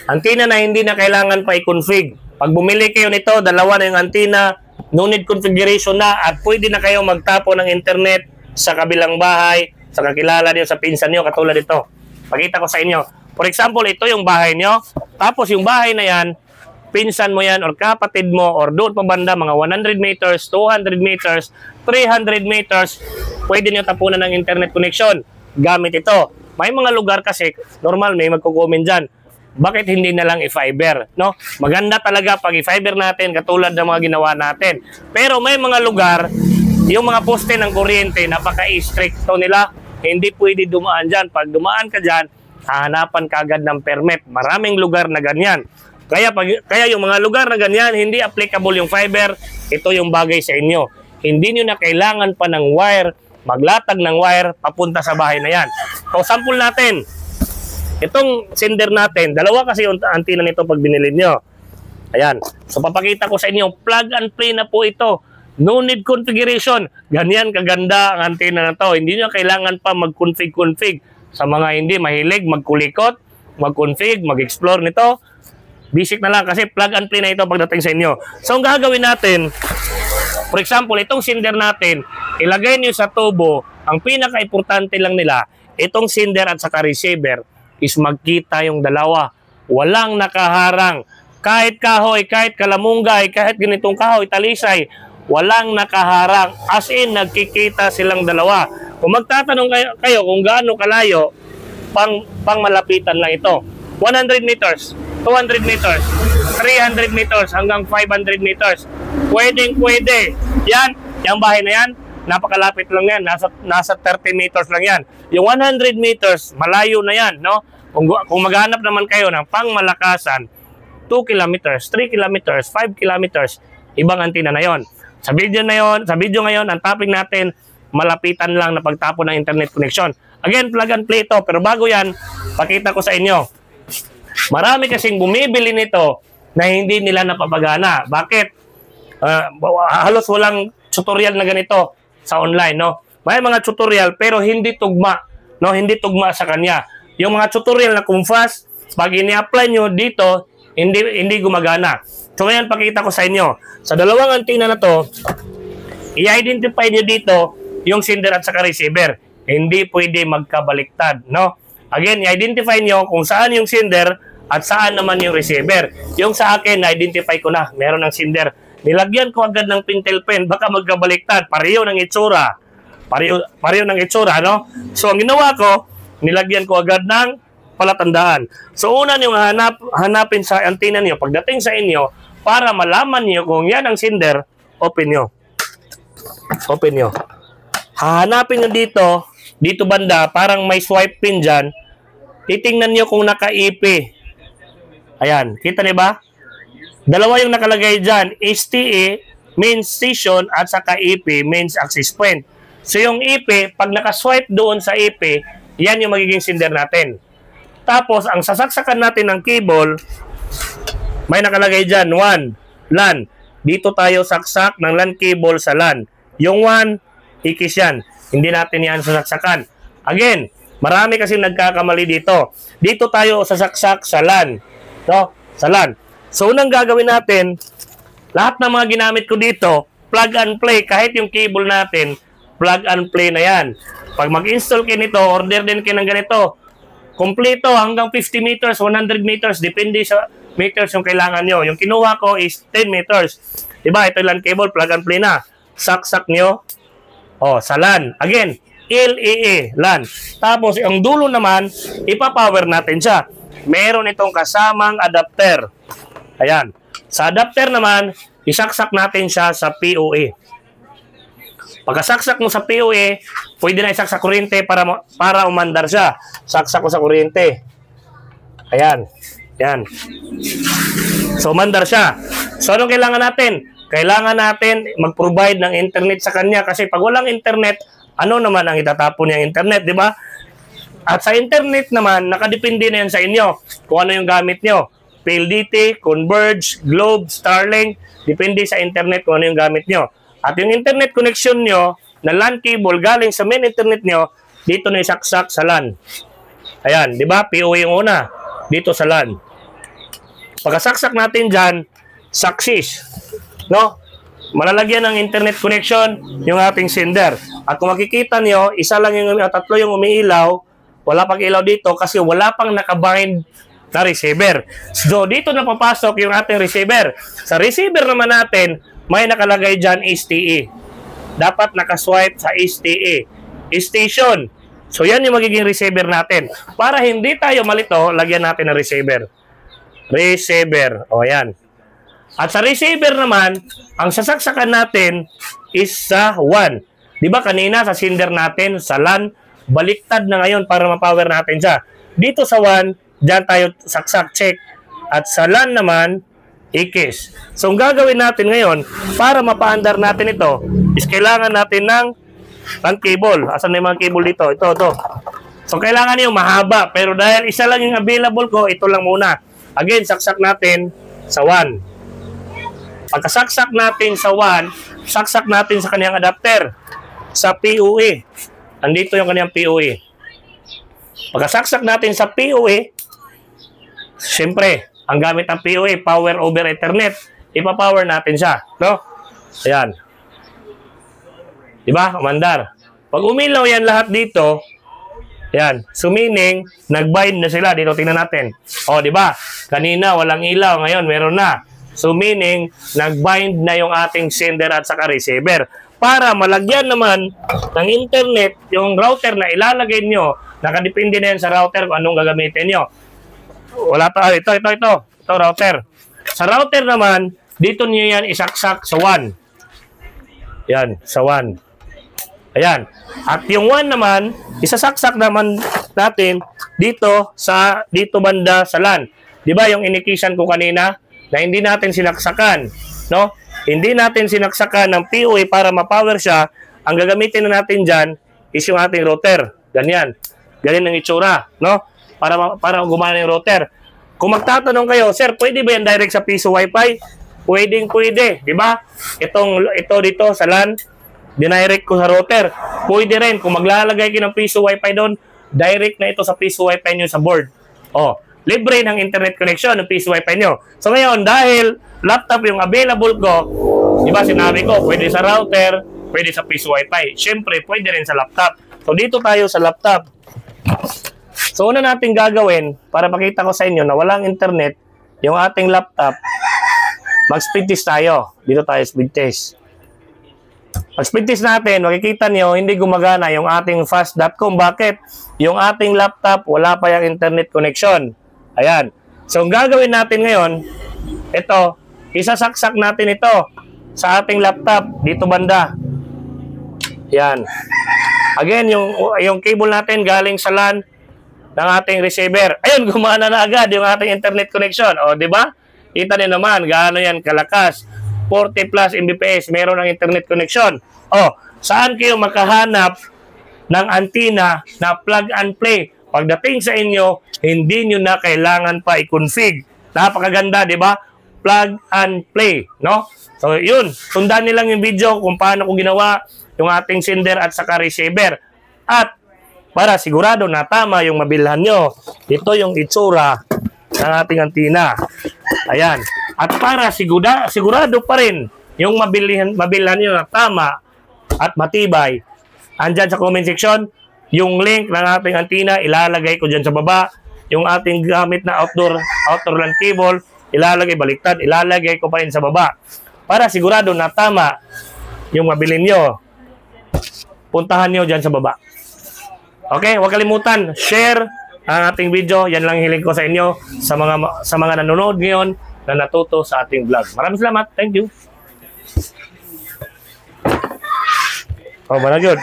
Antenna na hindi na kailangan pa i-config. Pag bumili kayo nito, dalawa na yung antenna, no need configuration na at pwede na kayo magtapo ng internet sa kabilang bahay, sa kakilala niyo, sa pinsan niyo, katulad ito. Pakita ko sa inyo. For example, ito yung bahay niyo. Tapos yung bahay na yan, pinsan mo yan or kapatid mo or doon pa banda, mga 100 meters, 200 meters, 300 meters, pwede niyo tapunan ng internet connection gamit ito. May mga lugar kasi, normal may magko-comment dyan. Bakit hindi na lang i-fiber, no? Maganda talaga pag i-fiber natin katulad ng mga ginawa natin. Pero may mga lugar, yung mga poste ng kuryente, napaka-stricto nila, hindi pwede dumaan dyan. Pag dumaan ka dyan, hahanapan ka agad ng permit. Maraming lugar na ganyan. Kaya yung mga lugar na ganyan, hindi applicable yung fiber, ito yung bagay sa inyo. Hindi nyo na kailangan pa ng wire, maglatag ng wire, papunta sa bahay na yan. So, sample natin. Itong sender natin, dalawa kasi yung antenna nito pag binili nyo. Ayan. So, papakita ko sa inyo, plug and play na po ito. No need configuration. Ganyan kaganda ang antenna na to. Hindi nyo kailangan pa mag-config-config. Sa mga hindi mahilig, magkulikot, mag-config, mag-explore nito. Basic na lang kasi plug and play na ito pagdating sa inyo. So, ang gagawin natin, for example, itong sender natin, ilagay nyo sa tubo, ang pinaka-importante lang nila, itong sender at saka receiver, is magkita yung dalawa. Walang nakaharang. Kahit kahoy, kahit kalamunggay, kahit ganitong kahoy, talisay, walang nakaharang. As in, nagkikita silang dalawa. Kung magtatanong kayo kung gaano kalayo, pang malapitan lang ito. 100 meters, 200 meters, 300 meters, hanggang 500 meters. Pwede. Yan, yung bahay na yan, napakalapit lang yan. Nasa 30 meters lang yan. Yung 100 meters, malayo na yan, no? Kung maghanap naman kayo ng pangmalakasan, 2 kilometers, 3 kilometers, 5 kilometers, ibang antenna na yon. Sa video ngayon, ang topic natin, malapitan lang na pagtapo ng internet connection. Again, plug and play ito. Pero bago yan, pakita ko sa inyo. Marami kasing bumibili nito na hindi nila napapagana. Bakit? Halos walang tutorial na ganito sa online, no? May mga tutorial pero hindi tugma, no? Hindi tugma sa kanya. Yung mga tutorial na kung fast, pag ini-apply nyo dito, hindi gumagana. So ngayon pakita ko sa inyo. Sa dalawang antenna na to, i-identify nyo dito yung sender at saka receiver. Hindi pwede magkabaliktad, no? Again, i-identify nyo kung saan yung sender at saan naman yung receiver. Yung sa akin, na-identify ko na. Meron ng sender. Nilagyan ko agad ng pintel pen, baka magkabaliktad. Pareho ng itsura. Pareho ng itsura, no? So, ang ginawa ko, nilagyan ko agad ng palatandaan. So, una nyo hanapin sa antenna nyo, pagdating sa inyo, para malaman nyo kung yan ang sender, open nyo. Open nyo. Hahanapin nyo dito banda, parang may swipe pin dyan. Titingnan nyo kung naka-IP. Ayan, kita niyo ba? Dalawa yung nakalagay dyan, STA, main station, at saka IP, mains access point. So yung IP, pag nakaswipe doon sa IP, yan yung magiging sender natin. Tapos, ang sasaksakan natin ng cable, may nakalagay dyan, 1, LAN. Dito tayo saksak ng LAN cable sa LAN. Yung 1, ikis yan. Hindi natin yan sasaksakan. Again, marami kasi nagkakamali dito. Dito tayo sasaksak sa LAN. No? Sa LAN. So, unang gagawin natin, lahat ng mga ginamit ko dito, plug and play. Kahit yung cable natin, plug and play na yan. Pag mag-install kayo nito, order din kayo ng ganito. Kompleto hanggang 50 meters, 100 meters, depende sa meters yung kailangan nyo. Yung kinuha ko is 10 meters. Diba? Ito yung LAN cable, plug and play na. Saksak nyo. Sa LAN. Again, LAA, LAN. Tapos, ang dulo naman, ipapower natin siya. Meron itong kasamang adapter. Ayan. Sa adapter naman, isaksak natin siya sa POA. Pagkasaksak mo sa POA, pwede na isaksak kuryente para umandar siya. Saksak ko sa kuryente. Ayan. Yan. So, umandar siya. So, anong kailangan natin? Kailangan natin mag-provide ng internet sa kanya kasi pag walang internet, ano naman ang itatapon niyang internet, di ba? At sa internet naman, nakadepende na yan sa inyo kung ano yung gamit nyo. PLDT, Converge, Globe, Starlink, depende sa internet kung ano yung gamit nyo. At yung internet connection nyo na LAN cable galing sa main internet nyo, dito na isaksak sa LAN. Ayan, di ba? POA yung una, dito sa LAN. Pagkasaksak natin dyan, success. No? Malalagyan ng internet connection yung ating sender. At kung makikita nyo, isa lang yung tatlo yung umiilaw, wala pang ilaw dito kasi wala pang nakabind na receiver. So, dito na papasok yung ating receiver. Sa receiver naman natin, may nakalagay dyan STE. Dapat nakaswipe sa STE. Station. So, yan yung magiging receiver natin. Para hindi tayo malito, lagyan natin ng receiver. Receiver. O, yan. At sa receiver naman, ang sasaksakan natin is sa 1. Di ba kanina sa sender natin, sa LAN, baliktad na ngayon para ma-power natin siya. Dito sa 1, dyan tayo saksak, check. At sa LAN naman, ikis. So, ang gagawin natin ngayon, para mapaandar natin ito, is kailangan natin ng LAN cable. Asan na yung mga cable dito? Ito. So, kailangan yung mahaba. Pero dahil isa lang yung available ko, ito lang muna. Again, saksak natin sa 1. Pagkasaksak natin sa 1, saksak natin sa kaniyang adapter, sa PoE. Andito yung kaniyang PoE. Pagkasaksak natin sa PoE, siyempre, ang gamit ng PoE, Power over Ethernet, ipapower natin siya. No? Ayan. Diba? Umandar. Pag umilaw yan lahat dito, ayan. So meaning, nag-bind na sila. Dito tingnan natin. O, diba? Kanina, walang ilaw. Ngayon, meron na. So meaning, nag-bind na yung ating sender at saka receiver. Para malagyan naman ng internet, yung router na ilalagay nyo, nakadepende na yan sa router kung anong gagamitin nyo. Wala pa. Ito, router. Sa router naman, dito nyo yan isaksak sa 1. Yan, sa 1. Ayan. At yung 1 naman, isasaksak naman natin dito banda sa LAN. Di ba yung inikisan ko kanina? Na hindi natin sinaksakan, no? Hindi natin sinaksakan ng PoE para ma-power siya. Ang gagamitin na natin dyan is yung ating router. Ganyan. Ganyan ang itsura, no? Para gumana yung router. Kung magtatanong kayo, sir, pwede ba yan direct sa piso wifi? Pwede, di ba? Ito dito sa LAN, dinirect ko sa router. Pwede rin, kung maglalagay kayo ng piso wifi doon, direct na ito sa piso wifi nyo sa board. Oh, libre ng internet connection ng piso wifi nyo. So ngayon, dahil laptop yung available ko, di ba sinabi ko, pwede sa router, pwede sa piso wifi. Siyempre, pwede rin sa laptop. So dito tayo sa laptop. So una natin gagawin, para pakita ko sa inyo na walang internet, yung ating laptop, mag-speed test tayo. Dito tayo speed test. Pag-speed test natin, makikita nyo, hindi gumagana yung ating fast.com. Bakit? Yung ating laptop, wala pa yung internet connection. Ayan. So, ang gagawin natin ngayon, ito, isasaksak natin ito sa ating laptop, dito banda. Ayan. Again, yung cable natin galing sa LAN ng ating receiver. Ayun, gumana na agad yung ating internet connection. O, di ba? Kita niyo naman, gaano yan kalakas. 40 plus Mbps, meron ng internet connection. O, saan kayo makahanap ng antenna na plug and play? Pagdating sa inyo, hindi nyo na kailangan pa i-config. Napakaganda, di ba? Plug and play, no? So, yun. Sundan nilang yung video kung paano ko ginawa yung ating sender at saka receiver. At para sigurado na tama yung mabilhan nyo, ito yung itsura ng ating antenna. Ayan. At para sigurado pa rin yung mabilhan nyo na tama at matibay, andyan sa comment section, yung link ng ating antenna, ilalagay ko dyan sa baba. Yung ating gamit na outdoor LAN cable, ilalagay baliktad, ilalagay ko pa rin sa baba. Para sigurado na tama yung mabilin nyo, puntahan nyo dyan sa baba. Okay, huwag kalimutan, share ang ating video. Yan lang hiling ko sa inyo, sa mga nanonood ngayon na natuto sa ating vlog. Maraming salamat. Thank you. Oh, malagod.